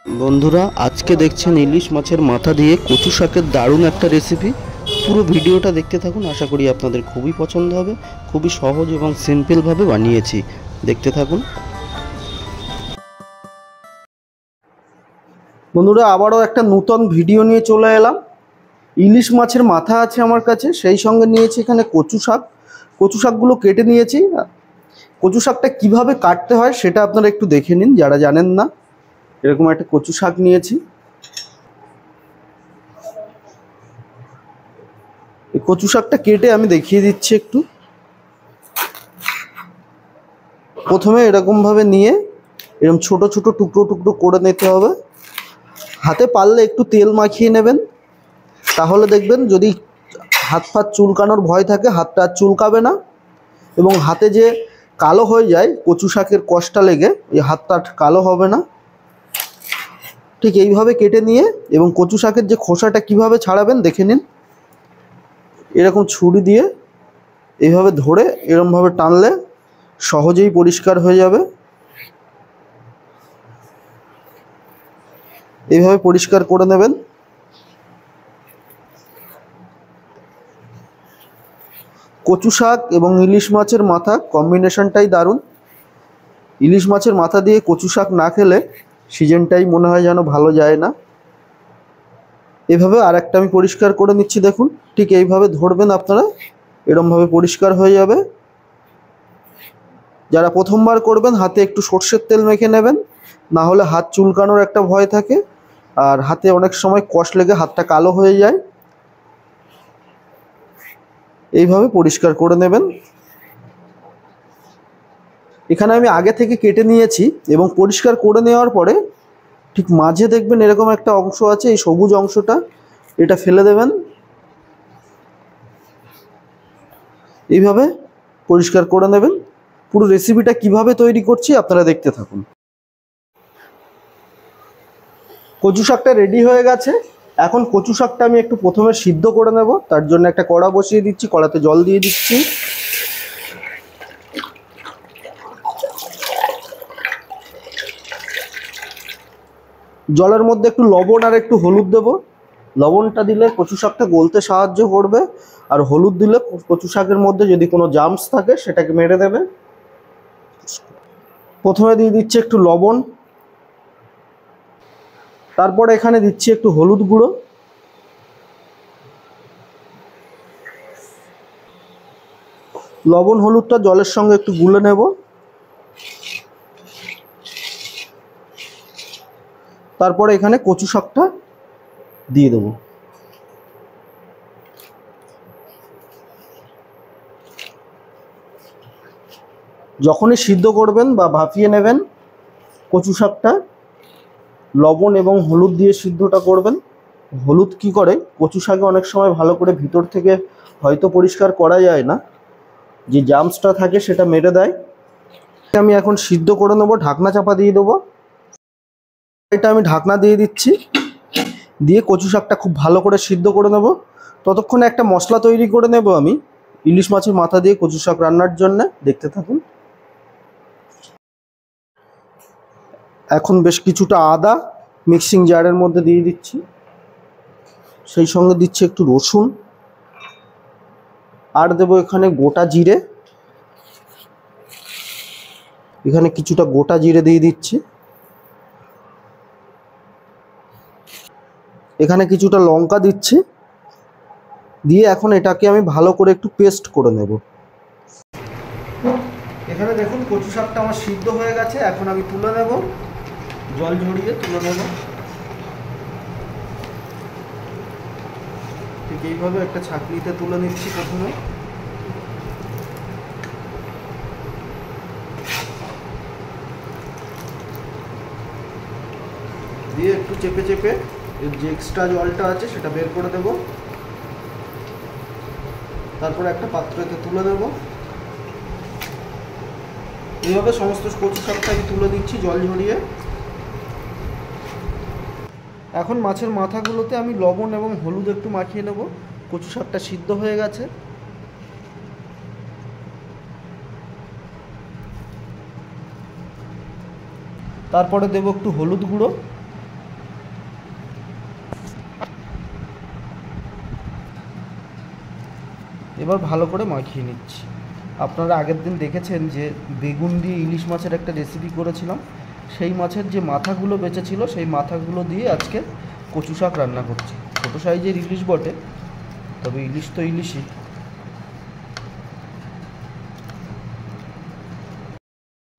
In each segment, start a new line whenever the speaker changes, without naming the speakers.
বন্ধুরা, আজকে দেখছেন ইলিশ মাছের মাথা দিয়ে কচু শাকের দারুণ একটা রেসিপি। পুরো ভিডিওটা দেখতে থাকুন, আশা করি আপনাদের খুবই পছন্দ হবে। খুবই সহজ এবং সিম্পলভাবে বানিয়েছি, দেখতে থাকুন। বন্ধুরা, আবারও একটা নতুন ভিডিও নিয়ে চলে এলাম। ইলিশ মাছের মাথা আছে আমার কাছে, সেই সঙ্গে নিয়েছি এখানে কচু শাক। কচু শাকগুলো কেটে নিয়েছি। কচু শাকটা কীভাবে কাটতে হয় সেটা আপনারা একটু দেখে নিন, যারা জানেন না। এরকম একটা কচু শাক নিয়েছি। এই কচু শাকটা কেটে আমি দেখিয়ে দিচ্ছি একটু। প্রথমে এরকমভাবে নিয়ে এরকম ছোট ছোট টুকরো টুকরো করে নিতে হবে। হাতে পারলে একটু তেল মাখিয়ে নেবেন, তাহলে দেখবেন যদি হাত ফাত চুলকানোর ভয় থাকে হাতটা আর চুলকাবে না। এবং হাতে যে কালো হয়ে যায় কচু শাকের কষটা লেগে, এই হাতটা কালো হবে না। ঠিক এইভাবে কেটে নিয়ে এবং কচু শাকের যে খোসাটা কিভাবে ছাড়াবেন দেখে নিন। এরকম ছুরি দিয়ে এইভাবে ধরে এরকমভাবে টানলে সহজেই পরিষ্কার হয়ে যাবে। এইভাবে পরিষ্কার করে নেবেন। কচু শাক এবং ইলিশ মাছের মাথা কম্বিনেশনটাই দারুণ। ইলিশ মাছের মাথা দিয়ে কচু শাক না খেলে সিজনটাই মনে হয় যেন ভালো যায় না। এভাবে আর একটা আমি পরিষ্কার করে নিচ্ছি, দেখুন। ঠিক এইভাবে ধরবেন আপনারা, এরমভাবে পরিষ্কার হয়ে যাবে। যারা প্রথমবার করবেন হাতে একটু সর্ষের তেল মেখে নেবেন, না হলে হাত চুলকানোর একটা ভয় থাকে, আর হাতে অনেক সময় কষ লেগে হাতটা কালো হয়ে যায়। এইভাবে পরিষ্কার করে নেবেন। এখানে আমি আগে থেকে কেটে নিয়েছি এবং পরিষ্কার করে নেওয়ার পরে ঠিক মাঝে দেখবেন এরকম একটা অংশ আছে, এই সবুজ অংশটা, এটা ফেলে দেবেন। এইভাবে পরিষ্কার করে নেবেন। পুরো রেসিপিটা কিভাবে তৈরি করছি আপনারা দেখতে থাকুন। কচু শাকটা রেডি হয়ে গেছে। এখন কচু শাকটা আমি একটু প্রথমে সিদ্ধ করে নেব। তার জন্য একটা কড়া বসিয়ে দিচ্ছি, কড়াতে জল দিয়ে দিচ্ছি। জলের মধ্যে একটু লবণ আর একটু হলুদ দেব। লবণটা দিলে কচু শাকটা গলতে সাহায্য করবে, আর হলুদ দিলে কচু শাকের মধ্যে যদি কোনো জার্মস থাকে সেটাকে মেরে দেবে। প্রথমে দিয়ে দিচ্ছি একটু লবণ, তারপরে এখানে দিচ্ছি একটু হলুদ গুঁড়ো, লবণ হলুদটা জলের সঙ্গে একটু গুলে নেব। তারপরে এখানে কচু শাকটা দিয়ে দেব। যখনই সিদ্ধ করবেন বা ভাপিয়ে নেবেন কচু শাকটা, লবণ এবং হলুদ দিয়ে সিদ্ধটা করবেন। হলুদ কি করে, কচু শাকে অনেক সময় ভালো করে ভিতর থেকে হয়তো পরিষ্কার করা যায় না, যে জার্মসটা থাকে সেটা মেরে দেয়। আমি এখন সিদ্ধ করে নেব, ঢাকনা চাপা দিয়ে দেবো। এটা আমি ঢাকনা দিয়ে দিচ্ছি, দিয়ে কচু শাকটা খুব ভালো করে সিদ্ধ করে নেব। ততক্ষণে একটা মশলা তৈরি করে নেব আমি ইলিশ মাছের মাথা দিয়ে কচু শাক রান্নার জন্য, দেখতে থাকুন। এখন বেশ কিছুটা আদা মিক্সিং জারের মধ্যে দিয়ে দিচ্ছি, সেই সঙ্গে দিচ্ছি একটু রসুন, আর দেবো এখানে গোটা জিরে। এখানে কিছুটা গোটা জিরে দিয়ে দিচ্ছি, এখানে কিছুটা লঙ্কা দিচ্ছি, দিয়ে এখন এটাকে আমি ভালো করে একটু পেস্ট করে নেব। এখানে দেখুন কচু শাকটা আমার সিদ্ধ হয়ে গেছে। এখন আমি তুলে নেব, জল ঝরিয়ে তুলে নেব। ঠিক এইভাবে একটা ছাঁকনিতে তুলে নিচ্ছি প্রথমে। দিয়ে একটু চেপে চেপে এর যে এক্সট্রা জলটা আছে সেটা বের করে দেব। তারপরে একটা পাত্রতে তুলে নেব। এইভাবে সমস্ত কচু শাকটা আমি তুলে দিচ্ছি জল ঝরিয়ে। এখন মাছের মাথাগুলোতে আমি লবণ এবং হলুদ একটু মাখিয়ে নেব। কচু শাকটা সিদ্ধ হয়ে গেছে। তারপরে দেব একটু হলুদ গুঁড়ো, এবার ভালো করে মাখিয়ে নিচ্ছি। আপনারা আগের দিন দেখেছেন যে বেগুন দিয়ে ইলিশ মাছের একটা রেসিপি করেছিলাম, সেই মাছের যে মাথাগুলো বেঁচে ছিল সেই মাথাগুলো দিয়ে আজকে কচু শাক রান্না করছি। ছোটো সাইজের ইলিশ বটে, তবে ইলিশ তো ইলিশই।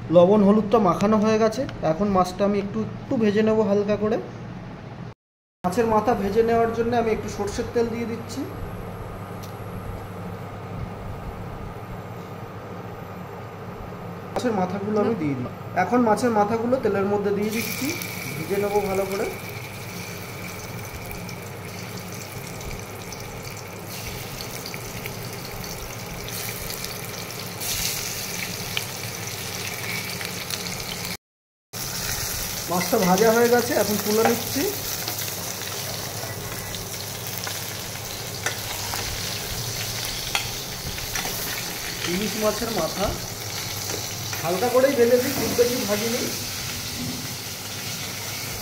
লবণ হলুদটা মাখানো হয়ে গেছে, এখন মাছটা আমি একটু একটু ভেজে নেব হালকা করে। মাছের মাথা ভেজে নেওয়ার জন্য আমি একটু সরষের তেল দিয়ে দিচ্ছি। মাছের মাথাগুলো আমি দিয়ে দিই। এখন মাছের মাথাগুলো তেলের মধ্যে দিয়ে দিচ্ছি, ভেজে নেবো ভালো করে। মাছটা ভাজা হয়ে গেছে, এখন তুলে নিচ্ছি। ইলিশ মাছের মাথা হালকা করেই ভেজেছি, খুব বেশি ভাজিনি।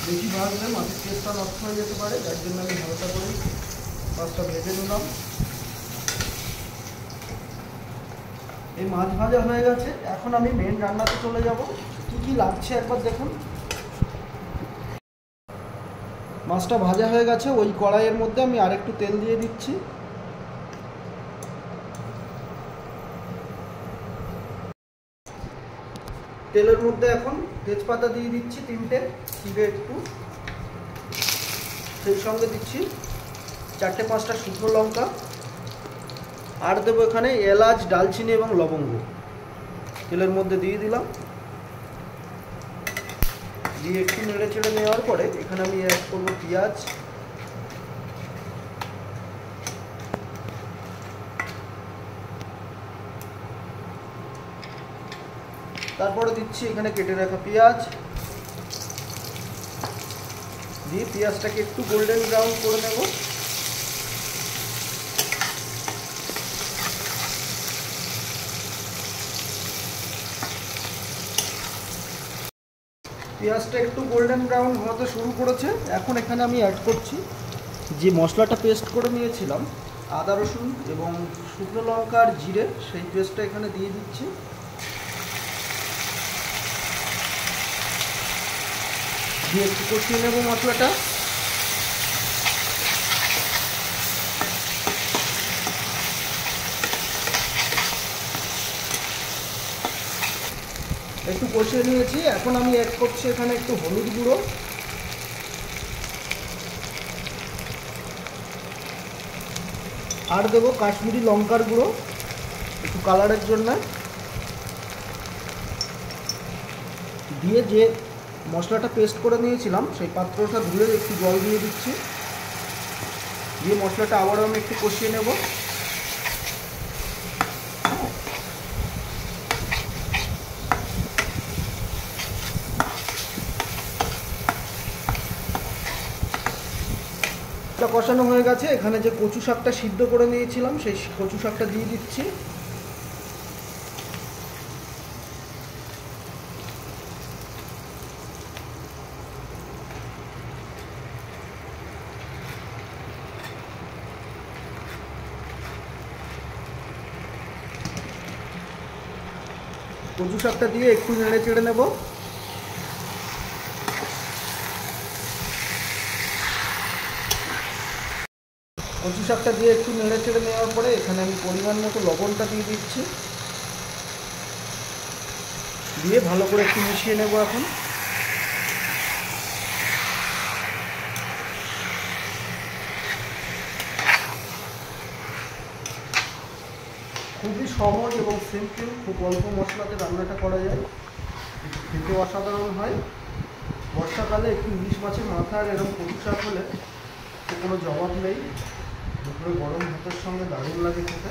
বেশি ভাজলে মাছের টেস্টটা নষ্ট হয়ে যেতে পারে, যার জন্য আমি হালকা করেই মাছটা ভেজে নিলাম। এই মাছ ভাজা হয়ে গেছে, এখন আমি মেন রান্নাতে চলে যাব। কী কী লাগছে একবার দেখুন। মাছটা ভাজা হয়ে গেছে, ওই কড়াইয়ের মধ্যে আমি আরেকটু তেল দিয়ে দিচ্ছি। তেলের মধ্যে এখন তেজপাতা দিয়ে দিচ্ছি 3টে, চিড়ে একটু, সেই সঙ্গে দিচ্ছি 4-5টা শুকনো লঙ্কা, আর দেবো এখানে এলাচ, ডালচিনি এবং লবঙ্গ। তেলের মধ্যে দিয়ে দিলাম, দিয়ে একটু নেড়ে চেড়ে নেওয়ার পরে এখানে আমি অ্যাড করবো পেঁয়াজ, তারপরে দিচ্ছি এখানে কেটে রাখা পেঁয়াজ, দিয়ে পেঁয়াজটাকে একটু গোল্ডেন ব্রাউন করে নেব। পেঁয়াজটা একটু গোল্ডেন ব্রাউন হতে শুরু করেছে, এখন এখানে আমি অ্যাড করছি যে মশলাটা পেস্ট করে নিয়েছিলাম, আদা রসুন এবং শুকনো লঙ্কা আর জিরে, সেই পেস্টটা এখানে দিয়ে দিচ্ছি। দিয়ে একটু কষিয়ে নেব মশলাটা। একটু কষিয়ে নিয়েছি, এখন আমি অ্যাড করছি এখানে একটু হলুদ গুঁড়ো, আর দেবো কাশ্মীরি লঙ্কার গুঁড়ো একটু কালারের জন্য। দিয়ে যে মশলাটা পেস্ট করে নিয়েছিলাম সেই পাত্রটা ধুয়ে একটু জল দিয়ে দিচ্ছি, দিয়ে মশলাটা আবারও আমি একটু কষিয়ে নেব। কষানো হয়ে গেছে, এখানে যে কচু শাকটা সিদ্ধ করে নিয়েছিলাম সেই কচু শাকটা দিয়ে দিচ্ছি। কচু শাকটা দিয়ে একটু নেড়ে চেড়ে নেব। কচু শাকটা দিয়ে একটু নেড়ে চেড়ে নেওয়ার পরে এখানে আমি পরিমাণ মতো লবণটা দিয়ে দিচ্ছি, দিয়ে ভালো করে একটু মিশিয়ে নেব। এখন খুবই সহজ এবং সিম্পল, খুব অল্প মশলাতে রান্নাটা করা যায়, খেতে অসাধারণ হয়। বর্ষাকালে একটু ইলিশ মাছের মাথা আর এরকম কচু শাক হলে তো কোনো জবাব নেই। দুপুরে গরম ভাতের সঙ্গে দারুণ লাগে খেতে।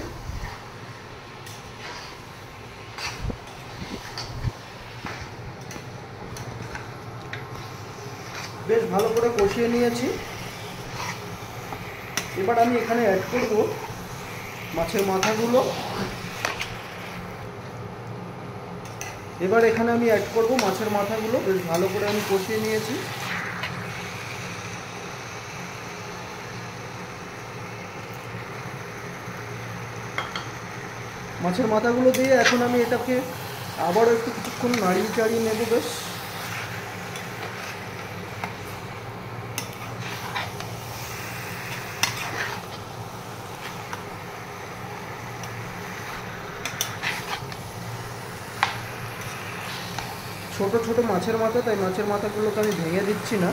বেশ ভালো করে কষিয়ে নিয়েছি, এবার আমি এখানে অ্যাড করব মাছের মাথাগুলো। বেশ ভালো করে আমি কষিয়ে নিয়েছি। মাছের মাথাগুলো দিয়ে এখন আমি এটাকে আবারও একটু কিছুক্ষণ নাড়িয়ে চাড়িয়ে নেব বেশ। ছোট ছোট মাছের মাথা, তাই মাছের মাথাগুলোকে আমি ভেঙে দিচ্ছি না,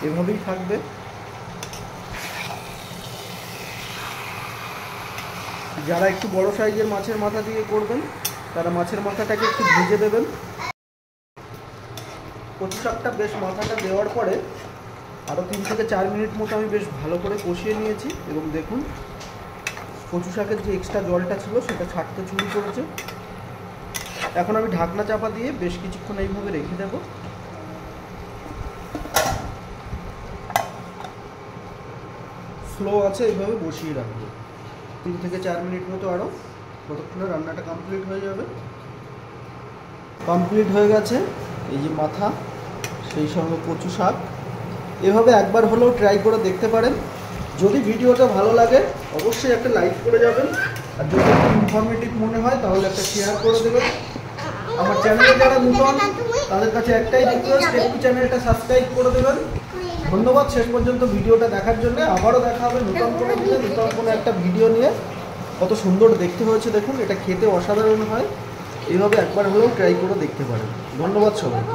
এভাবেই থাকবে। যারা একটু বড় সাইজের মাছের মাথা দিয়ে করবেন তারা মাছের মাথাটাকে একটু ভেজে দেবেন। কচু শাকটা বেশ মাথাটা দেওয়ার পরে আরও 3 থেকে 4 মিনিট মতো আমি বেশ ভালো করে কষিয়ে নিয়েছি এবং দেখুন কচু শাকের যে এক্সট্রা জলটা ছিল সেটা ছাড়তে শুরু করেছে। এখন আমি ঢাকনা চাপা দিয়ে বেশ কিছুক্ষণ এইভাবে রেখে দেব। স্লো আছে এইভাবে বসিয়ে রাখবো 3 থেকে 4 মিনিট মতো, আরও ততক্ষণে রান্নাটা কমপ্লিট হয়ে যাবে। কমপ্লিট হয়ে গেছে। এই যে মাথা, সেই সঙ্গে কচু শাক, এভাবে একবার হলেও ট্রাই করে দেখতে পারেন। যদি ভিডিওটা ভালো লাগে অবশ্যই একটা লাইক করে যাবেন, আর যদি একটু ইনফরমেটিভ মনে হয় তাহলে একটা শেয়ার করে দেবেন। আমার চ্যানেলে যারা নতুন তাদের কাছে একটাই রিকোয়েস্ট, একটু চ্যানেলটা সাবস্ক্রাইব করে দেবেন। ধন্যবাদ শেষ পর্যন্ত ভিডিওটা দেখার জন্য। আবারও দেখা হবে নতুন কোনো একটা ভিডিও নিয়ে। কত সুন্দর দেখতে হয়েছে দেখুন, এটা খেতে অসাধারণ হয়। এইভাবে একবার হলেও ট্রাই করে দেখতে পারেন। ধন্যবাদ সবাইকে।